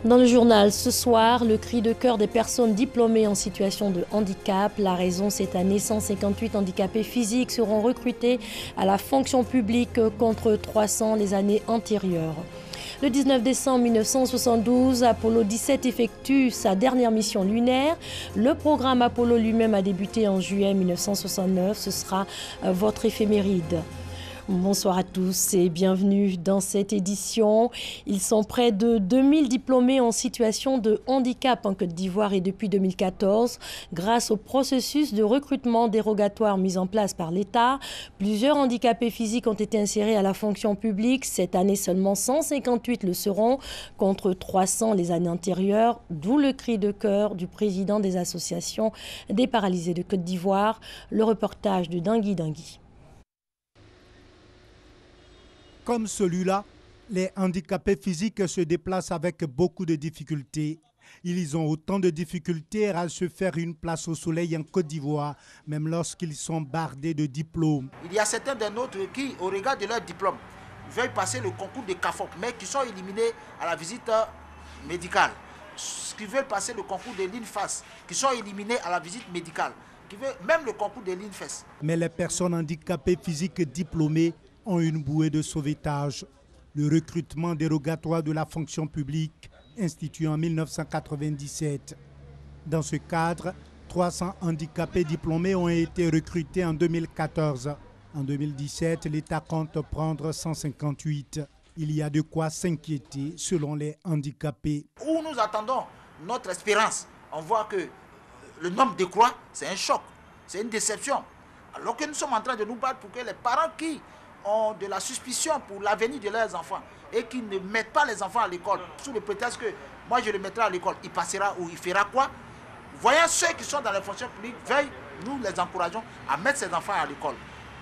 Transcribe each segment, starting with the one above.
Dans le journal ce soir, le cri de cœur des personnes diplômées en situation de handicap. La raison, cette année, 158 handicapés physiques seront recrutés à la fonction publique contre 300 les années antérieures. Le 19 décembre 1972, Apollo 17 effectue sa dernière mission lunaire. Le programme Apollo lui-même a débuté en juillet 1969. Ce sera votre éphéméride. Bonsoir à tous et bienvenue dans cette édition. Ils sont près de 2000 diplômés en situation de handicap en Côte d'Ivoire et depuis 2014, grâce au processus de recrutement dérogatoire mis en place par l'État, plusieurs handicapés physiques ont été insérés à la fonction publique. Cette année, seulement 158 le seront, contre 300 les années antérieures, d'où le cri de cœur du président des associations des paralysés de Côte d'Ivoire. Le reportage de Dangui Dangui. Comme celui-là, les handicapés physiques se déplacent avec beaucoup de difficultés. Ils ont autant de difficultés à se faire une place au soleil en Côte d'Ivoire, même lorsqu'ils sont bardés de diplômes. Il y a certains des nôtres qui, au regard de leur diplôme, veulent passer le concours de CAFOP, mais qui sont éliminés à la visite médicale. Qui veulent passer le concours de l'INFAS, qui sont éliminés à la visite médicale. Qui veulent même le concours de l'INFES. Mais les personnes handicapées physiques diplômées ont une bouée de sauvetage. Le recrutement dérogatoire de la fonction publique, institué en 1997. Dans ce cadre, 300 handicapés diplômés ont été recrutés en 2014. En 2017, l'État compte prendre 158. Il y a de quoi s'inquiéter selon les handicapés. Où nous attendons notre espérance, on voit que le nombre décroît, c'est un choc, c'est une déception. Alors que nous sommes en train de nous battre pour que les parents qui ont de la suspicion pour l'avenir de leurs enfants et qui ne mettent pas les enfants à l'école sous le prétexte que moi je le mettrai à l'école, il passera ou il fera quoi? Voyons ceux qui sont dans les fonctions publiques, veillent, nous les encourageons à mettre ces enfants à l'école.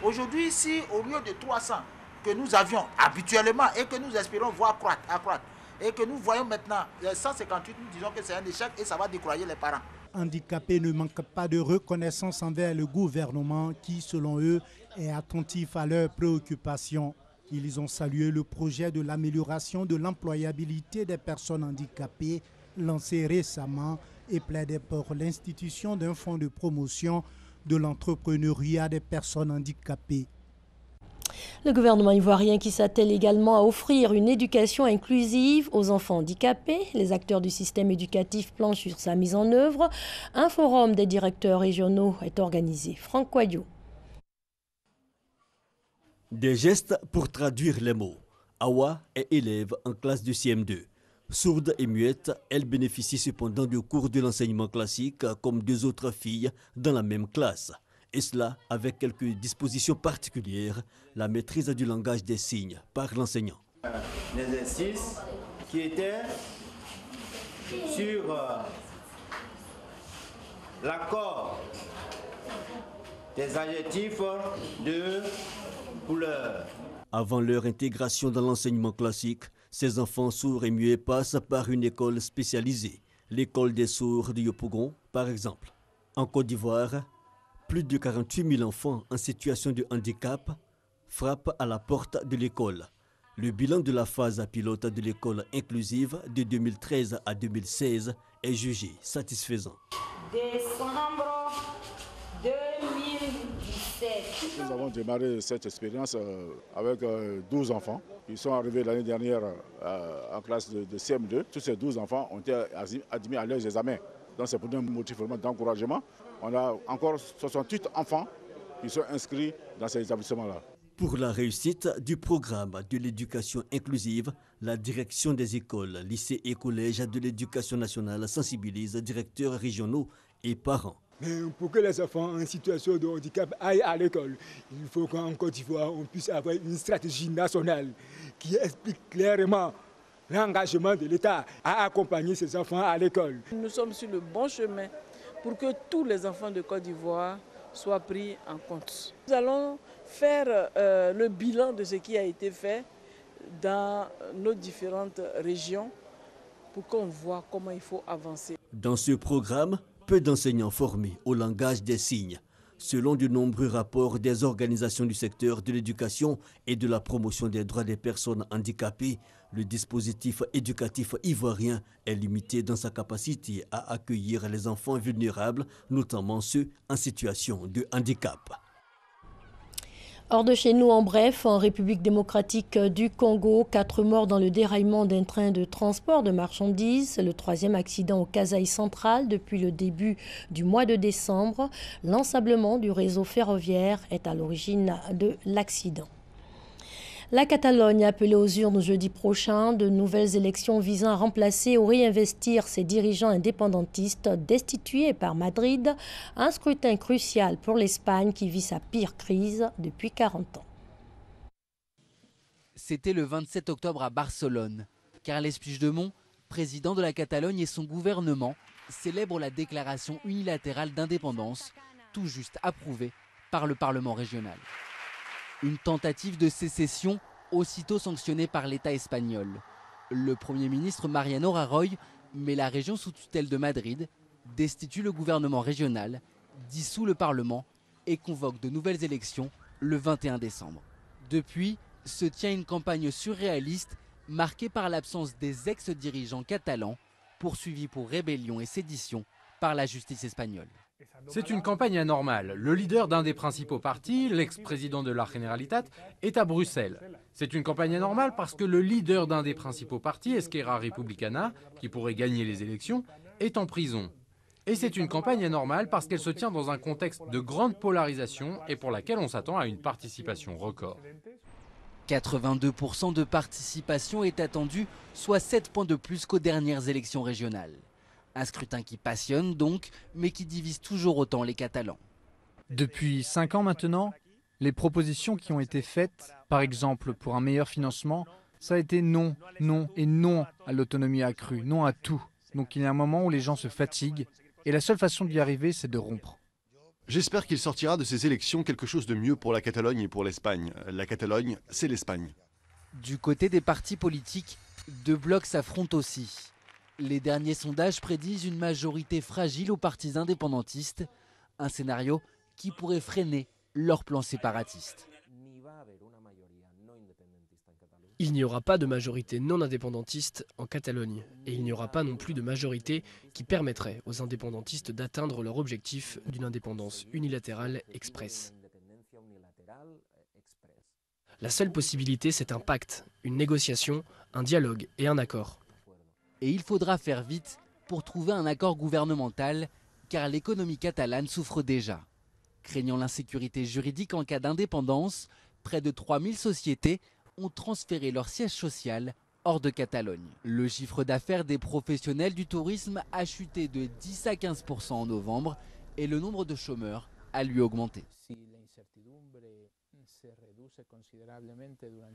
Aujourd'hui, si au lieu de 300 que nous avions habituellement et que nous espérons voir accroître et que nous voyons maintenant 158, nous disons que c'est un échec et ça va décourager les parents. Handicapés ne manquent pas de reconnaissance envers le gouvernement qui, selon eux, est attentif à leurs préoccupations. Ils ont salué le projet de l'amélioration de l'employabilité des personnes handicapées lancé récemment et plaidaient pour l'institution d'un fonds de promotion de l'entrepreneuriat des personnes handicapées. Le gouvernement ivoirien qui s'attelle également à offrir une éducation inclusive aux enfants handicapés. Les acteurs du système éducatif planchent sur sa mise en œuvre. Un forum des directeurs régionaux est organisé. Franck Coyot. Des gestes pour traduire les mots. Awa est élève en classe de CM2. Sourde et muette, elle bénéficie cependant du cours de l'enseignement classique comme deux autres filles dans la même classe. Et cela avec quelques dispositions particulières, la maîtrise du langage des signes par l'enseignant. L'exercice qui était sur l'accord des adjectifs de couleur. Avant leur intégration dans l'enseignement classique, ces enfants sourds et muets passent par une école spécialisée, l'école des sourds de Yopougon par exemple. En Côte d'Ivoire, plus de 48 000 enfants en situation de handicap frappent à la porte de l'école. Le bilan de la phase pilote de l'école inclusive de 2013 à 2016 est jugé satisfaisant. Décembre 2017. Nous avons démarré cette expérience avec 12 enfants qui sont arrivés l'année dernière en classe de CM2. Tous ces 12 enfants ont été admis à leurs examens. Donc c'est pour nous un motif vraiment d'encouragement. On a encore 68 enfants qui sont inscrits dans ces établissements-là. Pour la réussite du programme de l'éducation inclusive, la direction des écoles, lycées et collèges de l'éducation nationale sensibilise directeurs régionaux et parents. Mais pour que les enfants en situation de handicap aillent à l'école, il faut qu'en Côte d'Ivoire, on puisse avoir une stratégie nationale qui explique clairement l'engagement de l'État à accompagner ces enfants à l'école. Nous sommes sur le bon chemin pour que tous les enfants de Côte d'Ivoire soient pris en compte. Nous allons faire le bilan de ce qui a été fait dans nos différentes régions pour qu'on voit comment il faut avancer. Dans ce programme, peu d'enseignants formés au langage des signes. Selon de nombreux rapports des organisations du secteur de l'éducation et de la promotion des droits des personnes handicapées, le dispositif éducatif ivoirien est limité dans sa capacité à accueillir les enfants vulnérables, notamment ceux en situation de handicap. Hors de chez nous, en bref, en République démocratique du Congo, 4 morts dans le déraillement d'un train de transport de marchandises. C'est le 3e accident au Kasaï central depuis le début du mois de décembre. L'ensablement du réseau ferroviaire est à l'origine de l'accident. La Catalogne a appelé aux urnes jeudi prochain de nouvelles élections visant à remplacer ou réinvestir ses dirigeants indépendantistes destitués par Madrid. Un scrutin crucial pour l'Espagne qui vit sa pire crise depuis 40 ans. C'était le 27 octobre à Barcelone. Carles Puigdemont, président de la Catalogne et son gouvernement célèbrent la déclaration unilatérale d'indépendance, tout juste approuvée par le Parlement régional. Une tentative de sécession aussitôt sanctionnée par l'État espagnol. Le Premier ministre Mariano Rajoy met la région sous tutelle de Madrid, destitue le gouvernement régional, dissout le Parlement et convoque de nouvelles élections le 21 décembre. Depuis, se tient une campagne surréaliste marquée par l'absence des ex-dirigeants catalans, poursuivis pour rébellion et sédition par la justice espagnole. C'est une campagne anormale. Le leader d'un des principaux partis, l'ex-président de la Generalitat, est à Bruxelles. C'est une campagne anormale parce que le leader d'un des principaux partis, Esquerra Republicana, qui pourrait gagner les élections, est en prison. Et c'est une campagne anormale parce qu'elle se tient dans un contexte de grande polarisation et pour laquelle on s'attend à une participation record. 82% de participation est attendue, soit 7 points de plus qu'aux dernières élections régionales. Un scrutin qui passionne donc, mais qui divise toujours autant les Catalans. Depuis 5 ans maintenant, les propositions qui ont été faites, par exemple pour un meilleur financement, ça a été non, non et non à l'autonomie accrue, non à tout. Donc il y a un moment où les gens se fatiguent et la seule façon d'y arriver, c'est de rompre. J'espère qu'il sortira de ces élections quelque chose de mieux pour la Catalogne et pour l'Espagne. La Catalogne, c'est l'Espagne. Du côté des partis politiques, 2 blocs s'affrontent aussi. Les derniers sondages prédisent une majorité fragile aux partis indépendantistes, un scénario qui pourrait freiner leur plan séparatiste. Il n'y aura pas de majorité non indépendantiste en Catalogne et il n'y aura pas non plus de majorité qui permettrait aux indépendantistes d'atteindre leur objectif d'une indépendance unilatérale express. La seule possibilité, c'est un pacte, une négociation, un dialogue et un accord. Et il faudra faire vite pour trouver un accord gouvernemental, car l'économie catalane souffre déjà. Craignant l'insécurité juridique en cas d'indépendance, près de 3000 sociétés ont transféré leur siège social hors de Catalogne. Le chiffre d'affaires des professionnels du tourisme a chuté de 10 à 15% en novembre et le nombre de chômeurs a lui augmenté.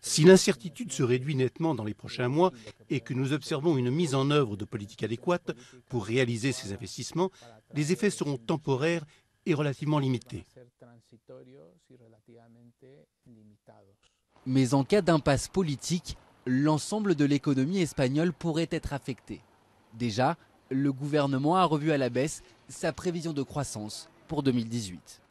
Si l'incertitude se réduit nettement dans les prochains mois et que nous observons une mise en œuvre de politiques adéquates pour réaliser ces investissements, les effets seront temporaires et relativement limités. Mais en cas d'impasse politique, l'ensemble de l'économie espagnole pourrait être affecté. Déjà, le gouvernement a revu à la baisse sa prévision de croissance pour 2018.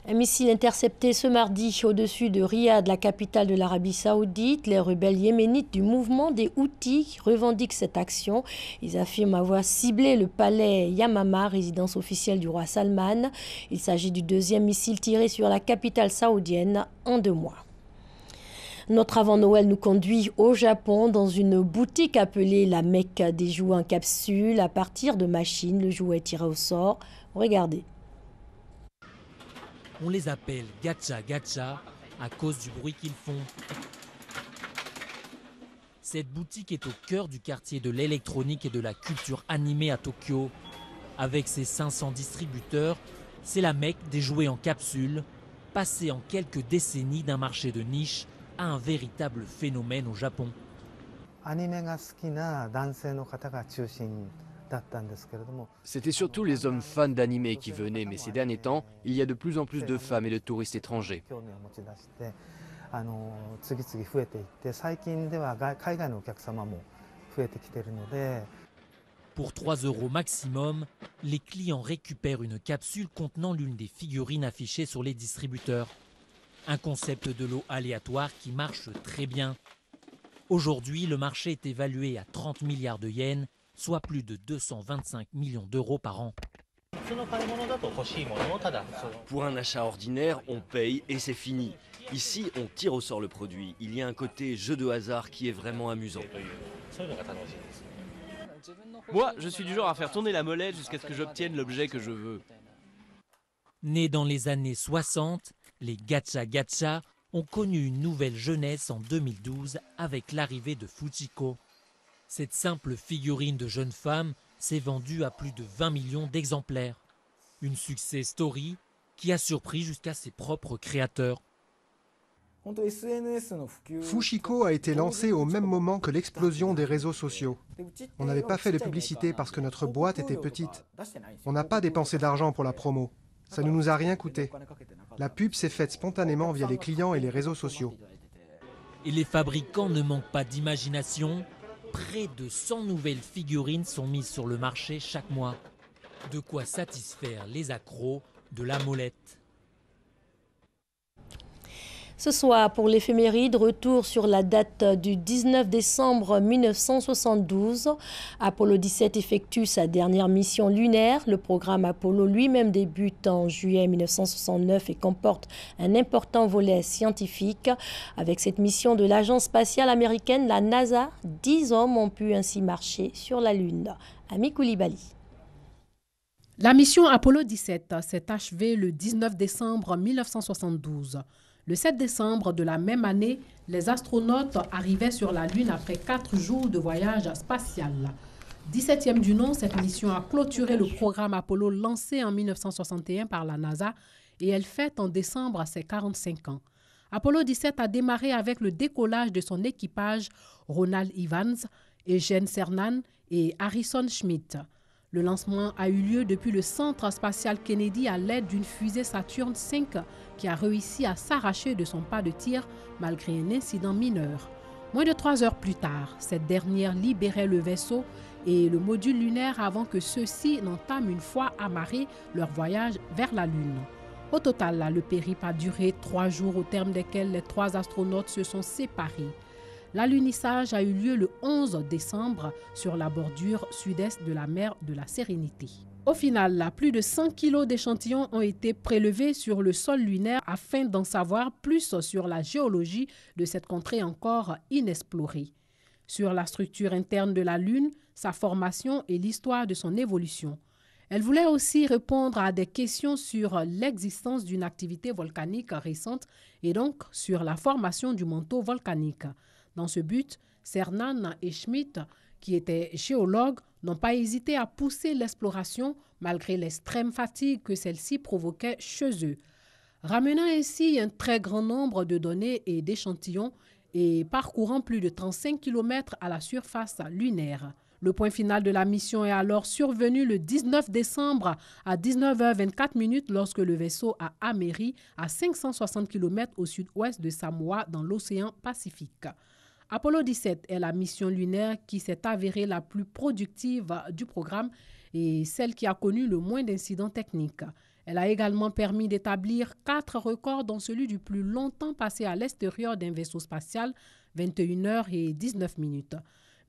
Un missile intercepté ce mardi au-dessus de Riyad, la capitale de l'Arabie Saoudite. Les rebelles yéménites du mouvement des Houthis revendiquent cette action. Ils affirment avoir ciblé le palais Yamama, résidence officielle du roi Salman. Il s'agit du 2e missile tiré sur la capitale saoudienne en 2 mois. Notre avant-Noël nous conduit au Japon dans une boutique appelée la Mecque des jouets en capsule à partir de machines. Le jouet est tiré au sort. Regardez. On les appelle gacha gacha à cause du bruit qu'ils font. Cette boutique est au cœur du quartier de l'électronique et de la culture animée à Tokyo. Avec ses 500 distributeurs, c'est la Mecque des jouets en capsule, passée en quelques décennies d'un marché de niche à un véritable phénomène au Japon. C'était surtout les hommes fans d'anime qui venaient, mais ces derniers temps, il y a de plus en plus de femmes et de touristes étrangers. Pour 3 € maximum, les clients récupèrent une capsule contenant l'une des figurines affichées sur les distributeurs. Un concept de lot aléatoire qui marche très bien. Aujourd'hui, le marché est évalué à 30 milliards de yens, soit plus de 225 millions d'euros par an. Pour un achat ordinaire, on paye et c'est fini. Ici, on tire au sort le produit. Il y a un côté jeu de hasard qui est vraiment amusant. Moi, je suis du genre à faire tourner la molette jusqu'à ce que j'obtienne l'objet que je veux. Nés dans les années 60, les gacha gacha ont connu une nouvelle jeunesse en 2012 avec l'arrivée de Fujiko. Cette simple figurine de jeune femme s'est vendue à plus de 20 millions d'exemplaires. Une success story qui a surpris jusqu'à ses propres créateurs. Fujiko a été lancé au même moment que l'explosion des réseaux sociaux. On n'avait pas fait de publicité parce que notre boîte était petite. On n'a pas dépensé d'argent pour la promo. Ça ne nous a rien coûté. La pub s'est faite spontanément via les clients et les réseaux sociaux. Et les fabricants ne manquent pas d'imagination. Près de 100 nouvelles figurines sont mises sur le marché chaque mois. De quoi satisfaire les accros de la molette. Ce soir, pour l'éphéméride, retour sur la date du 19 décembre 1972. Apollo 17 effectue sa dernière mission lunaire. Le programme Apollo lui-même débute en juillet 1969 et comporte un important volet scientifique. Avec cette mission de l'agence spatiale américaine, la NASA, 10 hommes ont pu ainsi marcher sur la Lune. Ami Koulibaly. La mission Apollo 17 s'est achevée le 19 décembre 1972. Le 7 décembre de la même année, les astronautes arrivaient sur la Lune après 4 jours de voyage spatial. 17e du nom, cette mission a clôturé le programme Apollo lancé en 1961 par la NASA et elle fête en décembre ses 45 ans. Apollo 17 a démarré avec le décollage de son équipage Ronald Evans, Eugene Cernan et Harrison Schmitt. Le lancement a eu lieu depuis le centre spatial Kennedy à l'aide d'une fusée Saturn V qui a réussi à s'arracher de son pas de tir malgré un incident mineur. Moins de 3 heures plus tard, cette dernière libérait le vaisseau et le module lunaire avant que ceux-ci n'entament une fois amarré leur voyage vers la Lune. Au total, le périple a duré 3 jours au terme desquels les 3 astronautes se sont séparés. L'alunissage a eu lieu le 11 décembre sur la bordure sud-est de la mer de la Sérénité. Au final, plus de 100 kilos d'échantillons ont été prélevés sur le sol lunaire afin d'en savoir plus sur la géologie de cette contrée encore inexplorée, sur la structure interne de la Lune, sa formation et l'histoire de son évolution. Elle voulait aussi répondre à des questions sur l'existence d'une activité volcanique récente et donc sur la formation du manteau volcanique. Dans ce but, Cernan et Schmitt, qui étaient géologues, n'ont pas hésité à pousser l'exploration malgré l'extrême fatigue que celle-ci provoquait chez eux, ramenant ainsi un très grand nombre de données et d'échantillons et parcourant plus de 35 km à la surface lunaire. Le point final de la mission est alors survenu le 19 décembre à 19h24 lorsque le vaisseau a améri à 560 km au sud-ouest de Samoa dans l'océan Pacifique. Apollo 17 est la mission lunaire qui s'est avérée la plus productive du programme et celle qui a connu le moins d'incidents techniques. Elle a également permis d'établir 4 records, dont celui du plus longtemps passé à l'extérieur d'un vaisseau spatial, 21h19.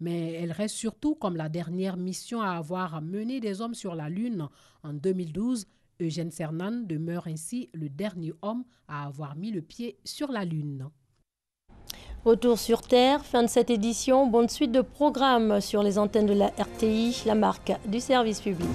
Mais elle reste surtout comme la dernière mission à avoir mené des hommes sur la Lune en 2012. Eugene Cernan demeure ainsi le dernier homme à avoir mis le pied sur la Lune. Retour sur Terre, fin de cette édition. Bonne suite de programmes sur les antennes de la RTI, la marque du service public.